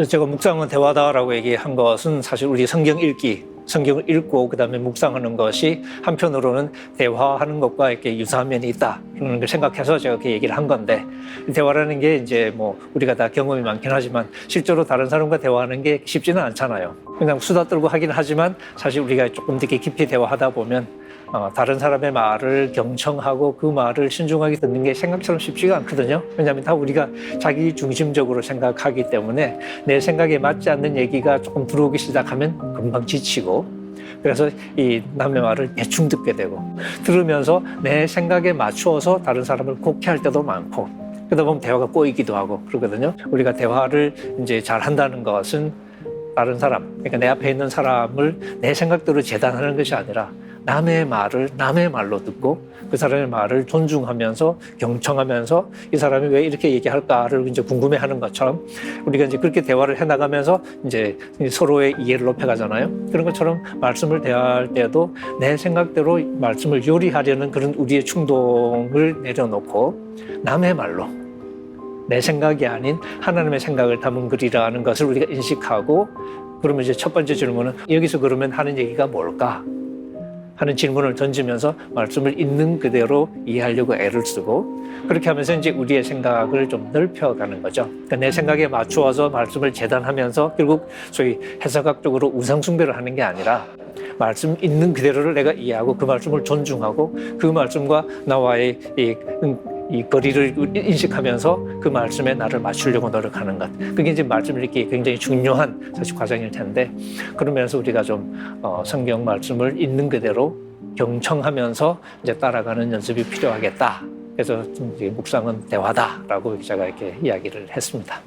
제가 묵상은 대화다라고 얘기한 것은 사실 우리 성경 읽기, 성경을 읽고 그다음에 묵상하는 것이 한편으로는 대화하는 것과 이렇게 유사한 면이 있다 그런 걸 생각해서 제가 그렇게 얘기를 한 건데, 대화라는 게 이제 뭐 우리가 다 경험이 많긴 하지만 실제로 다른 사람과 대화하는 게 쉽지는 않잖아요. 그냥 수다 떨고 하긴 하지만 사실 우리가 조금 더 깊이 대화하다 보면 다른 사람의 말을 경청하고 그 말을 신중하게 듣는 게 생각처럼 쉽지가 않거든요. 왜냐하면 다 우리가 자기 중심적으로 생각하기 때문에 내 생각에 맞지 않는 얘기가 조금 들어오기 시작하면 금방 지치고, 그래서 이 남의 말을 대충 듣게 되고, 들으면서 내 생각에 맞추어서 다른 사람을 곡해할 때도 많고, 그러다 보면 대화가 꼬이기도 하고 그러거든요. 우리가 대화를 이제 잘 한다는 것은 다른 사람, 그러니까 내 앞에 있는 사람을 내 생각대로 재단하는 것이 아니라 남의 말을 남의 말로 듣고 그 사람의 말을 존중하면서 경청하면서 이 사람이 왜 이렇게 얘기할까를 이제 궁금해하는 것처럼 우리가 이제 그렇게 대화를 해나가면서 이제 서로의 이해를 높여가잖아요. 그런 것처럼 말씀을 대할 때도 내 생각대로 말씀을 요리하려는 그런 우리의 충동을 내려놓고 남의 말로, 내 생각이 아닌 하나님의 생각을 담은 글이라는 것을 우리가 인식하고, 그러면 이제 첫 번째 질문은 여기서 그러면 하는 얘기가 뭘까 하는 질문을 던지면서 말씀을 있는 그대로 이해하려고 애를 쓰고, 그렇게 하면서 이제 우리의 생각을 좀 넓혀가는 거죠. 그러니까 내 생각에 맞추어서 말씀을 재단하면서 결국 소위 해석학적으로 우상숭배를 하는 게 아니라 말씀 있는 그대로를 내가 이해하고 그 말씀을 존중하고 그 말씀과 나와의 이 거리를 인식하면서 그 말씀에 나를 맞추려고 노력하는 것. 그게 이제 말씀 읽기 굉장히 중요한 사실 과정일 텐데, 그러면서 우리가 좀 성경 말씀을 있는 그대로 경청하면서 이제 따라가는 연습이 필요하겠다. 그래서 이제 묵상은 대화다라고 제가 이렇게 이야기를 했습니다.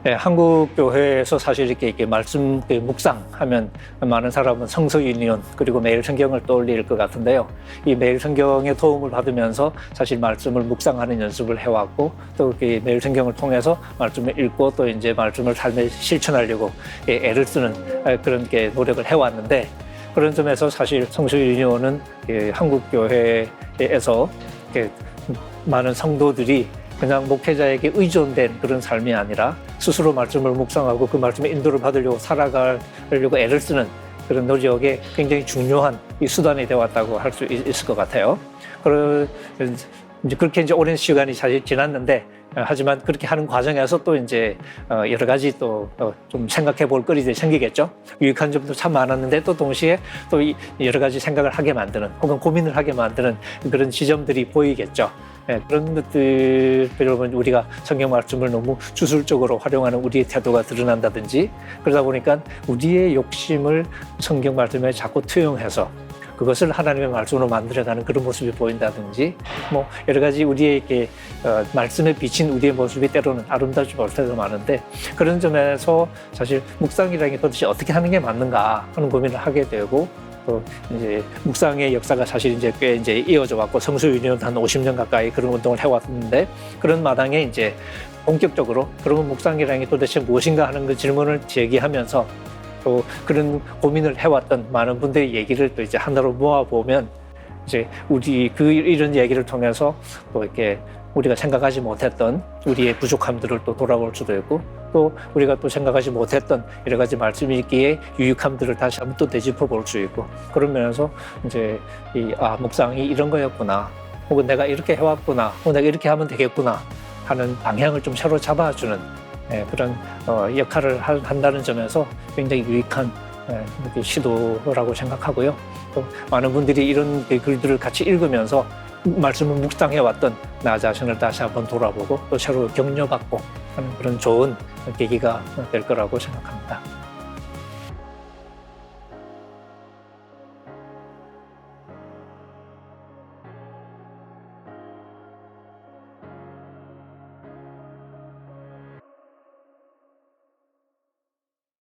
네, 한국 교회에서 사실 이렇게 말씀 묵상하면 많은 사람은 성서윤리론 그리고 매일 성경을 떠올릴 것 같은데요. 이 매일 성경의 도움을 받으면서 사실 말씀을 묵상하는 연습을 해왔고, 또 이렇게 매일 성경을 통해서 말씀을 읽고 또 이제 말씀을 삶에 실천하려고 애를 쓰는 그런 게 노력을 해왔는데, 그런 점에서 사실 성서윤리론은 한국 교회에서 많은 성도들이 그냥 목회자에게 의존된 그런 삶이 아니라 스스로 말씀을 묵상하고 그 말씀의 인도를 받으려고 살아가려고 애를 쓰는 그런 노력에 굉장히 중요한 이 수단이 되어왔다고 할 수 있을 것 같아요. 그렇게 이제 오랜 시간이 사실 지났는데, 하지만 그렇게 하는 과정에서 또 이제 여러 가지 또 좀 생각해 볼 거리들이 생기겠죠. 유익한 점도 참 많았는데 또 동시에 또 여러 가지 생각을 하게 만드는 혹은 고민을 하게 만드는 그런 지점들이 보이겠죠. 네, 그런 것들, 여러분 우리가 성경 말씀을 너무 주술적으로 활용하는 우리의 태도가 드러난다든지, 그러다 보니까 우리의 욕심을 성경 말씀에 자꾸 투영해서 그것을 하나님의 말씀으로 만들어가는 그런 모습이 보인다든지, 뭐 여러 가지 우리에게 말씀에 비친 우리의 모습이 때로는 아름답지 못할 때도 많은데, 그런 점에서 사실 묵상이라는 게 도대체 어떻게 하는 게 맞는가 하는 고민을 하게 되고, 또 이제 묵상의 역사가 사실 이제 꽤 이제 이어져 왔고 성서윤리론 한 50년 가까이 그런 운동을 해왔는데, 그런 마당에 이제 본격적으로 그러면 묵상이라는 게 도대체 무엇인가 하는 그 질문을 제기하면서 또 그런 고민을 해왔던 많은 분들의 얘기를 또 이제 하나로 모아보면, 이제 우리 이런 얘기를 통해서 또 이렇게 우리가 생각하지 못했던 우리의 부족함들을 또 돌아볼 수도 있고, 또 우리가 또 생각하지 못했던 여러 가지 말씀 읽기의 유익함들을 다시 한번 또 되짚어 볼 수 있고, 그러면서 이제 묵상이 이런 거였구나, 혹은 내가 이렇게 해왔구나, 혹은 내가 이렇게 하면 되겠구나 하는 방향을 좀 새로 잡아주는 그런 역할을 한다는 점에서 굉장히 유익한 시도라고 생각하고요. 또 많은 분들이 이런 글들을 같이 읽으면서 말씀을 묵상해왔던 나 자신을 다시 한번 돌아보고 또 새로 격려받고 하는 그런 좋은 계기가 될 거라고 생각합니다.